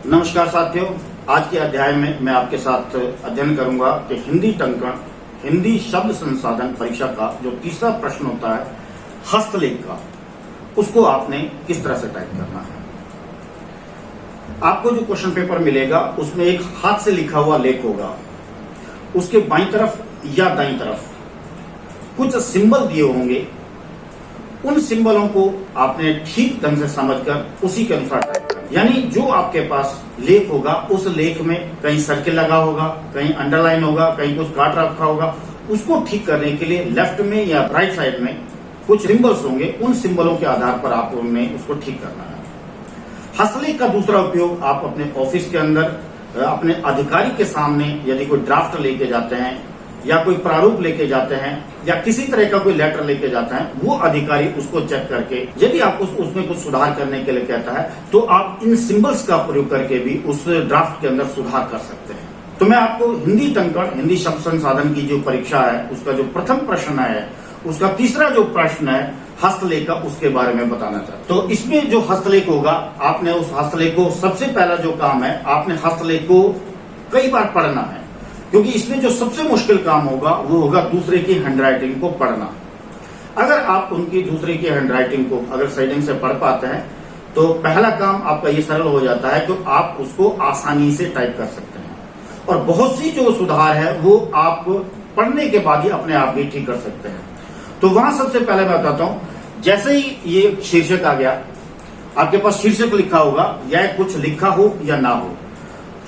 नमस्कार साथियों, आज के अध्याय में मैं आपके साथ अध्ययन करूंगा कि हिंदी टंकण हिंदी शब्द संसाधन परीक्षा का जो तीसरा प्रश्न होता है हस्तलेख का, उसको आपने किस तरह से टाइप करना है। आपको जो क्वेश्चन पेपर मिलेगा उसमें एक हाथ से लिखा हुआ लेख होगा, उसके बाईं तरफ या दाईं तरफ कुछ सिंबल दिए होंगे। उन सिंबलों को आपने ठीक ढंग से समझकर उसी के अनुसार टाइप करना। यानी जो आपके पास लेख होगा उस लेख में कहीं सर्किल लगा होगा, कहीं अंडरलाइन होगा, कहीं कुछ काट रखा होगा, उसको ठीक करने के लिए लेफ्ट में या राइट साइड में कुछ सिंबल्स होंगे। उन सिंबलों के आधार पर आपने उसको ठीक करना है। हस्तलेख का दूसरा उपयोग आप अपने ऑफिस के अंदर अपने अधिकारी के सामने यदि कोई ड्राफ्ट लेके जाते हैं या कोई प्रारूप लेके जाते हैं या किसी तरह का कोई लेटर लेके जाता है, वो अधिकारी उसको चेक करके यदि आप उसमें कुछ सुधार करने के लिए कहता है तो आप इन सिंबल्स का प्रयोग करके भी उस ड्राफ्ट के अंदर सुधार कर सकते हैं। तो मैं आपको हिंदी टंकण हिंदी शब्द संसाधन की जो परीक्षा है उसका जो प्रथम प्रश्न है उसका तीसरा जो प्रश्न है हस्तलेख का, उसके बारे में बताना चाहता हूं। तो इसमें जो हस्तलेख होगा, आपने उस हस्तलेख को सबसे पहला जो काम है, आपने हस्तलेख को कई बार पढ़ना है, क्योंकि इसमें जो सबसे मुश्किल काम होगा वो होगा दूसरे की हैंडराइटिंग को पढ़ना। अगर आप उनकी दूसरे की हैंडराइटिंग को अगर सही से पढ़ पाते हैं तो पहला काम आपका ये सरल हो जाता है कि आप उसको आसानी से टाइप कर सकते हैं और बहुत सी जो सुधार है वो आप पढ़ने के बाद ही अपने आप भी ठीक कर सकते हैं। तो वहां सबसे पहले मैं बताता हूं, जैसे ही ये शीर्षक आ गया, आपके पास शीर्षक लिखा होगा या कुछ लिखा हो या ना हो।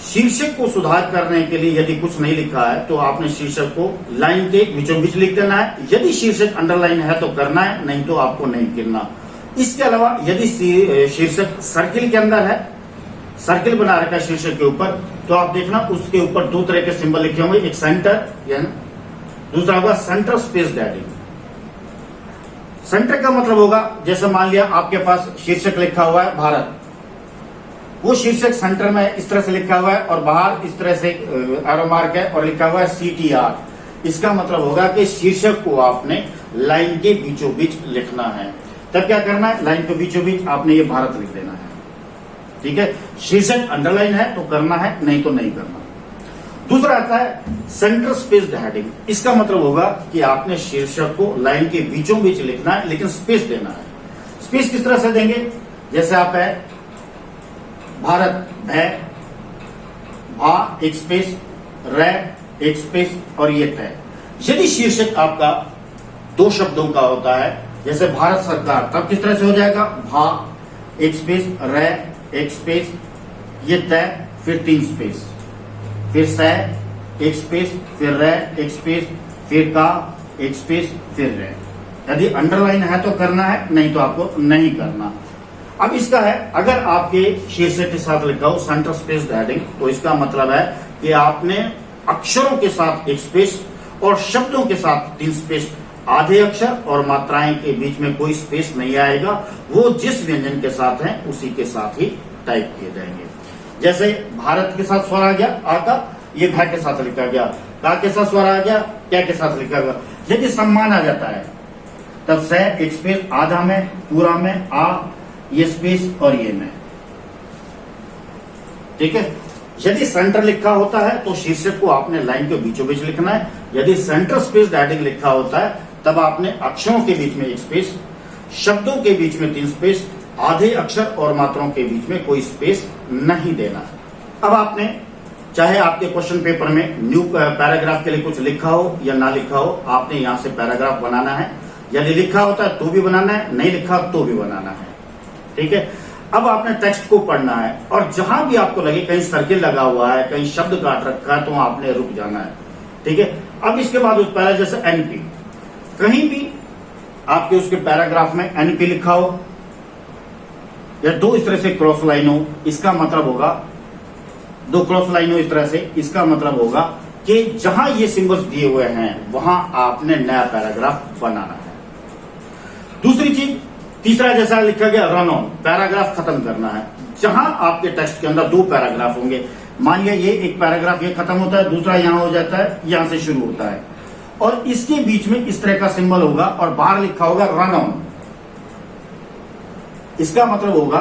शीर्षक को सुधार करने के लिए यदि कुछ नहीं लिखा है तो आपने शीर्षक को लाइन के बीचों बीच लिख देना है। यदि शीर्षक अंडरलाइन है तो करना है, नहीं तो आपको नहीं गिनना। इसके अलावा यदि शीर्षक सर्किल के अंदर है, सर्किल बना रखा है शीर्षक के ऊपर, तो आप देखना उसके ऊपर दो तरह के सिंबल लिखे होंगे, एक सेंटर यानी दूसरा होगा सेंटर स्पेस डैडिंग। सेंटर का मतलब होगा, जैसे मान लिया आपके पास शीर्षक लिखा हुआ है भारत, वो शीर्षक सेंटर में इस तरह से लिखा हुआ है और बाहर इस तरह से एरो मार्क है और लिखा हुआ है CTR। इसका मतलब होगा कि शीर्षक को आपने लाइन के बीचों बीच लिखना है। तब क्या करना है, लाइन के बीचों बीच आपने ये भारत लिख देना है। ठीक है, शीर्षक अंडरलाइन है तो करना है, नहीं तो नहीं करना। दूसरा आता है सेंटर स्पेस हेडिंग। इसका मतलब होगा कि आपने शीर्षक को लाइन के बीचों बीच लिखना है लेकिन स्पेस देना है। स्पेस किस तरह से देंगे, जैसे आप है भारत भय भा एक स्पेस रै एक स्पेस और ये तय। यदि शीर्षक आपका दो शब्दों का होता है, जैसे भारत सरकार, तब किस तरह से हो जाएगा, भा एक स्पेस रै एक स्पेस ये तय फिर तीन स्पेस, फिर सह एक स्पेस फिर रै एक स्पेस फिर का एक स्पेस फिर रै। यदि अंडरलाइन है तो करना है, नहीं तो आपको नहीं करना। अब इसका है, अगर आपके शीर्षक के साथ लिखा हो सेंटर स्पेस हेडिंग, तो इसका मतलब है कि आपने अक्षरों के साथ एक स्पेस और शब्दों के साथ तीन स्पेस, आधे अक्षर और मात्राएं के बीच में कोई स्पेस नहीं आएगा। वो जिस व्यंजन के साथ हैं उसी के साथ ही टाइप किए जाएंगे। जैसे भारत के साथ स्वर आ गया आ का, ये भय के साथ लिखा गया, का के साथ स्वर आ गया, क्या के साथ लिखा गया। यदि सम्मान आ जाता है तब सह एक स्पेस, आधा में, पूरा में, आ ये स्पेस और ये में। ठीक है, यदि सेंटर लिखा होता है तो शीर्षक को आपने लाइन के बीचों बीच लिखना है। यदि सेंटर स्पेस हेडिंग लिखा होता है तब आपने अक्षरों के बीच में एक स्पेस, शब्दों के बीच में तीन स्पेस, आधे अक्षर और मात्राओं के बीच में कोई स्पेस नहीं देना है। अब आपने चाहे आपके क्वेश्चन पेपर में न्यू पैराग्राफ के लिए कुछ लिखा हो या ना लिखा हो, आपने यहां से पैराग्राफ बनाना है। यदि लिखा होता है तो भी बनाना है, नहीं लिखा तो भी बनाना है। ठीक है, अब आपने टेक्स्ट को पढ़ना है और जहां भी आपको लगे कहीं सर्किल लगा हुआ है, कहीं शब्द काट रखा है, तो आपने रुक जाना है। ठीक है, अब इसके बाद उस पहले जैसे NP, कहीं भी आपके उसके पैराग्राफ में NP लिखा हो या दो इस तरह से क्रॉस लाइन हो, इसका मतलब होगा दो क्रॉस लाइन हो इस तरह से, इसका मतलब होगा कि जहां ये सिंबल्स दिए हुए हैं वहां आपने नया पैराग्राफ बनाना है। दूसरी चीज, तीसरा जैसा लिखा गया रन ऑन, पैराग्राफ खत्म करना है। जहां आपके टेक्स्ट के अंदर दो पैराग्राफ होंगे, मान लिया ये एक पैराग्राफ ये खत्म होता है, दूसरा यहां हो जाता है, यहां से शुरू होता है और इसके बीच में इस तरह का सिंबल होगा और बाहर लिखा होगा रन ऑन। इसका मतलब होगा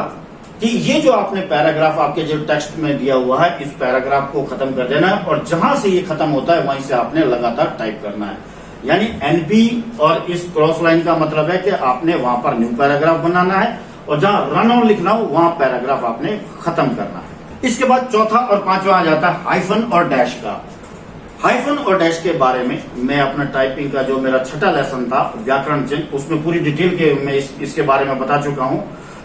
कि ये जो आपने पैराग्राफ आपके जो टेक्स्ट में दिया हुआ है, इस पैराग्राफ को खत्म कर देना है और जहां से ये खत्म होता है वहीं से आपने लगातार टाइप करना है। यानी एनपी और इस क्रॉस लाइन का मतलब है कि आपने वहां पर न्यू पैराग्राफ बनाना है और जहां रन ऑन लिखना हो वहां पैराग्राफ आपने खत्म करना है। इसके बाद चौथा और पांचवा आ जाता है हाइफन और डैश का। हाइफन और डैश के बारे में मैं अपना टाइपिंग का जो मेरा छठा लेसन था व्याकरण चिन्ह, उसमें पूरी डिटेल के मैं इसके बारे में बता चुका हूं,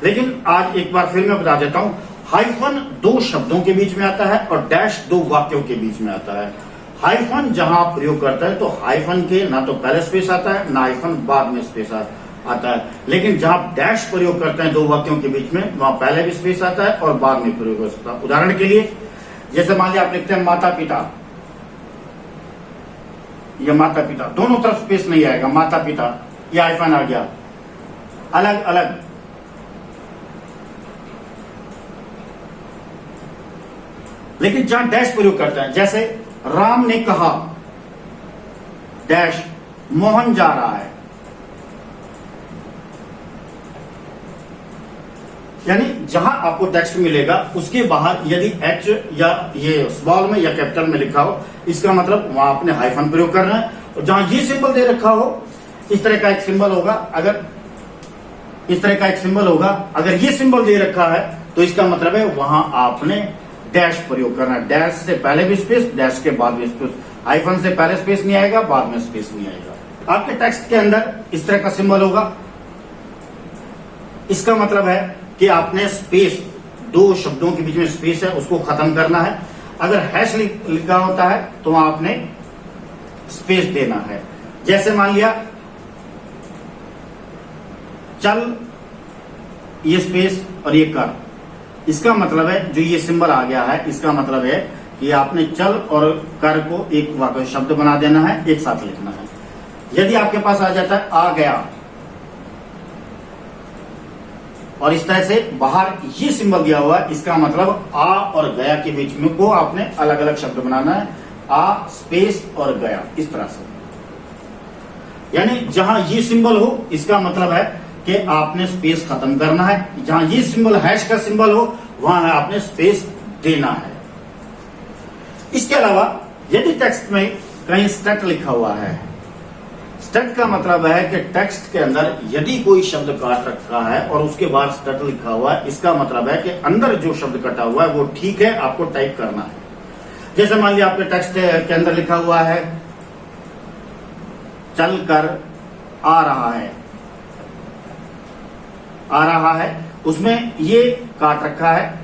लेकिन आज एक बार फिर मैं बता देता हूं। हाइफन दो शब्दों के बीच में आता है और डैश दो वाक्यों के बीच में आता है। हाइफन जहां आप प्रयोग करता है तो हाइफन के ना तो पहले स्पेस आता है ना हाइफन बाद में स्पेस आता है, लेकिन जहां आप डैश प्रयोग करते हैं दो वाक्यों के बीच में, वहां पहले भी स्पेस आता है और बाद में प्रयोग होता है। उदाहरण के लिए जैसे मान लिया आप लिखते हैं माता पिता, या माता पिता, दोनों तरफ स्पेस नहीं आएगा, माता पिता, या हाइफन आ गया, अलग अलग। लेकिन जहां डैश प्रयोग करते हैं, जैसे राम ने कहा डैश मोहन जा रहा है, यानी जहां आपको टेक्स्ट मिलेगा उसके बाहर यदि एच या ये स्मॉल में या कैपिटल में लिखा हो, इसका मतलब वहां आपने हाइफन प्रयोग करना है। और जहां ये सिंबल दे रखा हो, इस तरह का एक सिंबल होगा, अगर इस तरह का एक सिंबल होगा, अगर ये सिंबल दे रखा है तो इसका मतलब है वहां आपने डैश प्रयोग करना है। डैश से पहले भी स्पेस, डैश के बाद भी स्पेस। हाइफन से पहले स्पेस नहीं आएगा, बाद में स्पेस नहीं आएगा। आपके टेक्स्ट के अंदर इस तरह का सिंबल होगा, इसका मतलब है कि आपने स्पेस, दो शब्दों के बीच में स्पेस है उसको खत्म करना है। अगर हैश लिखा होता है तो आपने स्पेस देना है। जैसे मान लिया चल, ये स्पेस और ये कर, इसका मतलब है जो ये सिंबल आ गया है, इसका मतलब है कि आपने चल और कर को एक वाक्य शब्द बना देना है, एक साथ लिखना है। यदि आपके पास आ जाता है आ गया और इस तरह से बाहर ये सिंबल दिया हुआ है, इसका मतलब आ और गया के बीच में को आपने अलग अलग शब्द बनाना है, आ स्पेस और गया, इस तरह से। यानी जहां ये सिंबल हो इसका मतलब है कि आपने स्पेस खत्म करना है, जहां ये सिंबल हैश का सिंबल हो वहां आपने स्पेस देना है। इसके अलावा यदि टेक्स्ट में कहीं स्टट लिखा हुआ है, स्टट का मतलब है कि टेक्स्ट के अंदर यदि कोई शब्द काट रखा है और उसके बाद स्टट लिखा हुआ है, इसका मतलब है कि अंदर जो शब्द कटा हुआ है वो ठीक है, आपको टाइप करना है। जैसे मान लिया आपके टेक्स्ट के अंदर लिखा हुआ है चल कर आ रहा है, आ रहा है, उसमें ये काट रखा है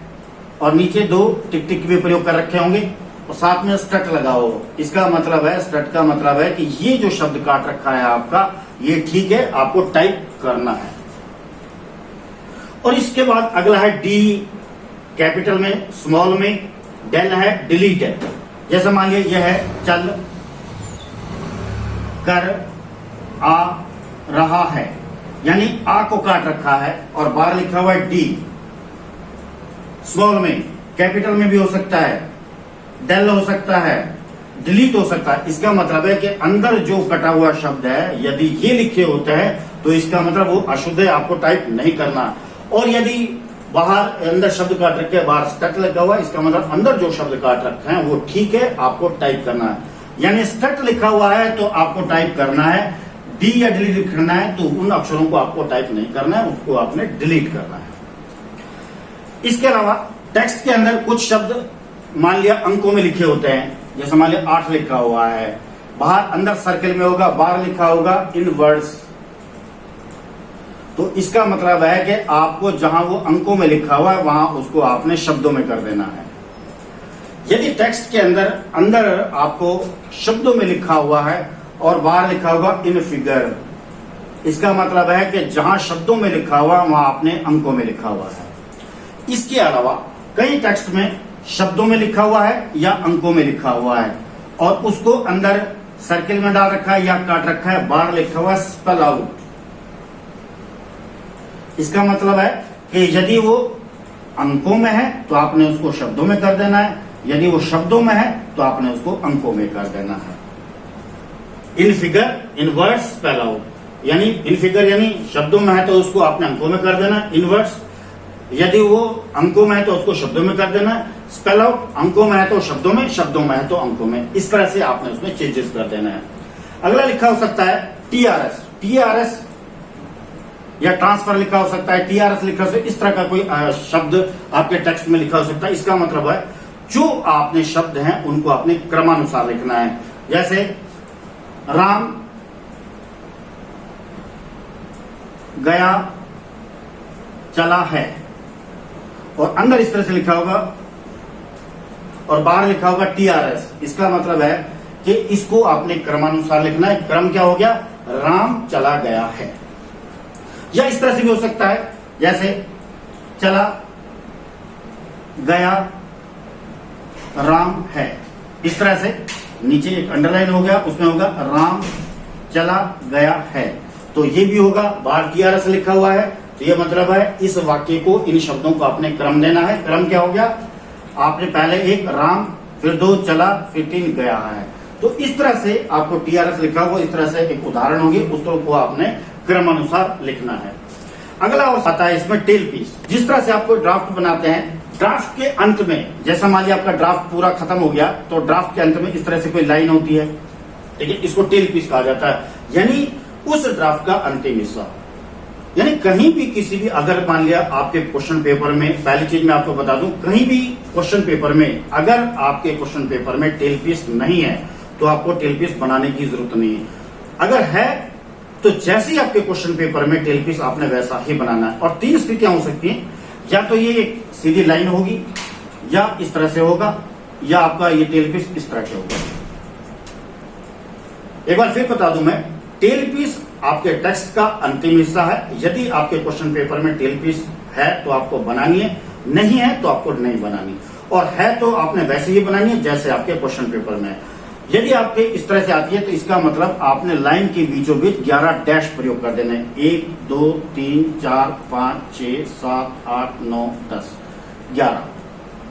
और नीचे दो टिक टिक भी प्रयोग कर रखे होंगे और साथ में स्टट लगा हो। इसका मतलब है, स्टट का मतलब है कि ये जो शब्द काट रखा है आपका, ये ठीक है, आपको टाइप करना है। और इसके बाद अगला है डी, कैपिटल में, स्मॉल में, डेल है, डिलीट है। जैसे मान लिया यह है चल कर आ रहा है, यानी आ को काट रखा है और बाहर लिखा हुआ है डी, स्मॉल में, कैपिटल में भी हो सकता है, डेल हो सकता है, डिलीट हो सकता है। इसका मतलब है कि अंदर जो कटा हुआ शब्द है यदि ये लिखे होते हैं तो इसका मतलब वो अशुद्ध है, आपको टाइप नहीं करना। और यदि बाहर अंदर शब्द काट रखे, बाहर स्टट लगा हुआ, इसका मतलब अंदर जो शब्द काट रखे हैं वो ठीक है, आपको टाइप करना है। यानी स्टट लिखा हुआ है तो आपको टाइप करना है, डी या डिलीट करना है तो उन अक्षरों को आपको टाइप नहीं करना है, उसको आपने डिलीट करना है। इसके अलावा टेक्स्ट के अंदर कुछ शब्द मान लिया अंकों में लिखे होते हैं, जैसे मान लिया 8 लिखा हुआ है, बाहर अंदर सर्कल में होगा, बाहर लिखा होगा इन वर्ड्स, तो इसका मतलब है कि आपको जहां वो अंकों में लिखा हुआ है वहां उसको आपने शब्दों में कर देना है। यदि टेक्स्ट के अंदर आपको शब्दों में लिखा हुआ है और बाहर लिखा होगा इन फिगर, इसका मतलब है कि जहां शब्दों में लिखा हुआ वहां आपने अंकों में लिखा हुआ है। इसके अलावा कई टेक्स्ट में शब्दों में लिखा हुआ है या अंकों में लिखा हुआ है और उसको अंदर सर्किल में डाल रखा है या काट रखा है, बाहर लिखा हुआ है स्पेल आउट। इसका मतलब है कि यदि वो अंकों में है तो आपने उसको शब्दों में कर देना है, यदि वो शब्दों में है तो आपने उसको अंकों में कर देना है। In figure, in words, spell out, यानी इन फिगर यानी शब्दों में है तो उसको आपने अंकों में कर देना, इन वर्ड्स यदि वो अंकों में है तो उसको शब्दों में कर देना है, स्पेल आउट अंकों में है तो शब्दों में, शब्दों में है तो अंकों में। इस तरह से आपने उसमें चेंजेस कर देना है। अगला लिखा हो सकता है टीआरएस, टीआरएस या ट्रांसफर लिखा हो सकता है, टीआरएस लिखा हो सकता है। इस तरह का कोई शब्द आपके टेक्स्ट में लिखा हो सकता है। इसका मतलब है जो आपने शब्द हैं उनको आपने क्रमानुसार लिखना है। जैसे राम गया चला है, और अंदर इस तरह से लिखा होगा और बाहर लिखा होगा टीआरएस। इसका मतलब है कि इसको आपने क्रमानुसार लिखना है। क्रम क्या हो गया? राम चला गया है। या इस तरह से भी हो सकता है, जैसे चला गया राम है। इस तरह से नीचे एक अंडरलाइन हो गया, उसमें होगा राम चला गया है। तो ये भी होगा, बाहर टीआरएस लिखा हुआ है, तो ये मतलब है इस वाक्य को, इन शब्दों को आपने क्रम देना है। क्रम क्या हो गया? आपने पहले एक राम, फिर दो चला, फिर तीन गया है। तो इस तरह से आपको टीआरएस लिखा हुआ, इस तरह से एक उदाहरण होगी, उसको आपने क्रमानुसार लिखना है। अगला और आता है इसमें टेल पीस। जिस तरह से आपको ड्राफ्ट बनाते हैं, ड्राफ्ट के अंत में, जैसा मान लिया आपका ड्राफ्ट पूरा खत्म हो गया, तो ड्राफ्ट के अंत में इस तरह से कोई लाइन होती है, ठीक है, इसको टेल पीस कहा जाता है। यानी उस ड्राफ्ट का अंतिम हिस्सा। यानी कहीं भी किसी भी, अगर मान लिया आपके क्वेश्चन पेपर में, पहली चीज मैं आपको बता दूं, कहीं भी क्वेश्चन पेपर में अगर आपके क्वेश्चन पेपर में टेल पीस नहीं है तो आपको टेल पीस बनाने की जरूरत नहीं है। अगर है तो जैसे ही आपके क्वेश्चन पेपर में टेल पीस आपने वैसा ही बनाना है। और तीन स्थितियां हो सकती हैं, या तो ये एक सीधी लाइन होगी, या इस तरह से होगा, या आपका ये टेल पीस इस तरह से होगा। एक बार फिर बता दूं मैं, टेल पीस आपके टेक्स्ट का अंतिम हिस्सा है। यदि आपके क्वेश्चन पेपर में टेल पीस है तो आपको बनानी है, नहीं है तो आपको नहीं बनानी, और है तो आपने वैसे ही बनानी है जैसे आपके क्वेश्चन पेपर में है। यदि आपके इस तरह से आती है तो इसका मतलब आपने लाइन के बीचों बीच 11 डैश प्रयोग कर देने। 1 2 3 4 5 6 7 8 9 10 11,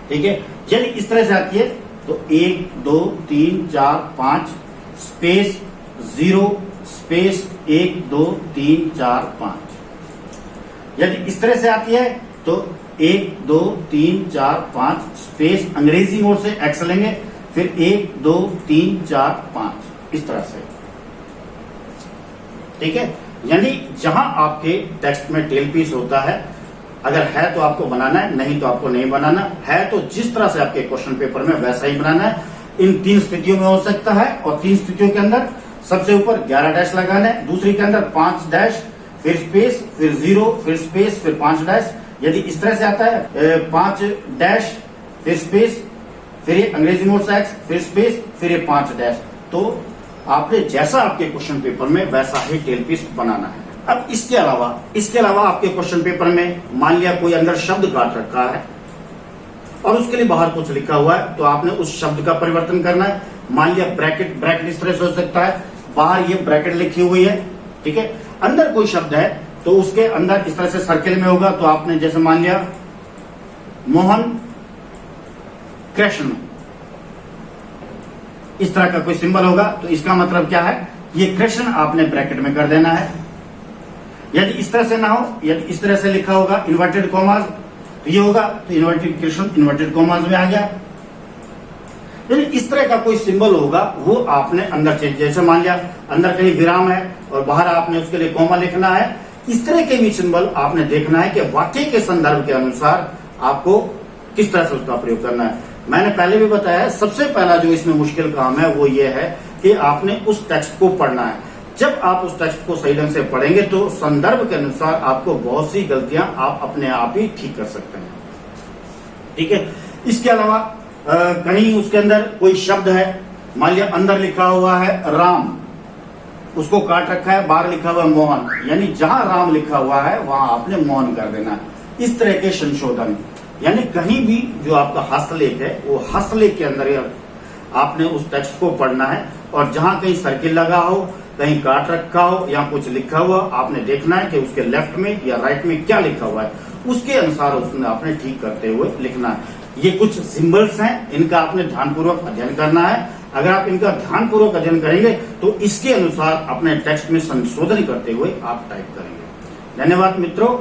ठीक है। यदि इस तरह से आती है तो 1 2 3 4 5 स्पेस 0 स्पेस 1 2 3 4 5। यदि इस तरह से आती है तो 1 2 3 4 5 स्पेस अंग्रेजी मोड से एक्स लेंगे, फिर 1 2 3 4 5, इस तरह से, ठीक है। यानी जहां आपके टेक्स्ट में टेल पीस होता है, अगर है तो आपको बनाना है, नहीं तो आपको नहीं बनाना है। तो जिस तरह से आपके क्वेश्चन पेपर में वैसा ही बनाना है। इन तीन स्थितियों में हो सकता है, और तीन स्थितियों के अंदर सबसे ऊपर 11 डैश लगाना है, दूसरी के अंदर 5 डैश, फिर स्पेस, फिर 0, फिर स्पेस, फिर 5 डैश। यदि इस तरह से आता है 5 डैश, फिर स्पेस, फिर ये अंग्रेजी मोड से एक्स, फिर स्पेस, फिर ये 5 डैश, तो आपने जैसा आपके क्वेश्चन पेपर में वैसा ही टेल पीस बनाना है। अब इसके अलावा आपके क्वेश्चन पेपर में मान लिया कोई अंदर शब्द काट रखा है और उसके लिए बाहर कुछ लिखा हुआ है, तो आपने उस शब्द का परिवर्तन करना है। मान लिया ब्रैकेट इस तरह से हो सकता है, बाहर ये ब्रैकेट लिखी हुई है, ठीक है। अंदर कोई शब्द है तो उसके अंदर इस तरह से सर्किल में होगा, तो आपने जैसे मान लिया मोहन कृष्ण, इस तरह का कोई सिंबल होगा, तो इसका मतलब क्या है, ये कृष्ण आपने ब्रैकेट में कर देना है। यदि इस तरह से ना हो, यदि इस तरह से लिखा होगा इन्वर्टेड कॉमास, तो ये होगा, तो इन्वर्टेड कृष्ण इन्वर्टेड कॉमास में आ गया। यदि इस तरह का कोई सिंबल होगा वो आपने अंदर चेंज, जैसे मान लिया अंदर कहीं विराम है और बाहर आपने उसके लिए कॉमा लिखना है, इस तरह के भी सिंबल आपने देखना है कि वाक्य के संदर्भ के अनुसार आपको किस तरह से उसका प्रयोग करना है। मैंने पहले भी बताया, सबसे पहला जो इसमें मुश्किल काम है वो ये है कि आपने उस टेक्स्ट को पढ़ना है। जब आप उस टेक्स्ट को सही ढंग से पढ़ेंगे तो संदर्भ के अनुसार आपको बहुत सी गलतियां आप अपने आप ही ठीक कर सकते हैं, ठीक है। इसके अलावा कहीं उसके अंदर कोई शब्द है, मान लिया अंदर लिखा हुआ है राम, उसको काट रखा है, बाहर लिखा हुआ है मोहन, यानी जहां राम लिखा हुआ है वहां आपने मोहन कर देना है। इस तरह के संशोधन, यानी कहीं भी जो आपका हस्तलेख है वो हस्तलेख के अंदर आपने उस टेक्स्ट को पढ़ना है, और जहां कहीं सर्किल लगा हो, कहीं काट रखा हो या कुछ लिखा हुआ, आपने देखना है कि उसके लेफ्ट में या राइट में क्या लिखा हुआ है, उसके अनुसार उसमें आपने ठीक करते हुए लिखना है। ये कुछ सिंबल्स हैं, इनका आपने ध्यानपूर्वक अध्ययन करना है। अगर आप इनका ध्यानपूर्वक अध्ययन करेंगे तो इसके अनुसार अपने टेक्स्ट में संशोधन करते हुए आप टाइप करेंगे। धन्यवाद मित्रों।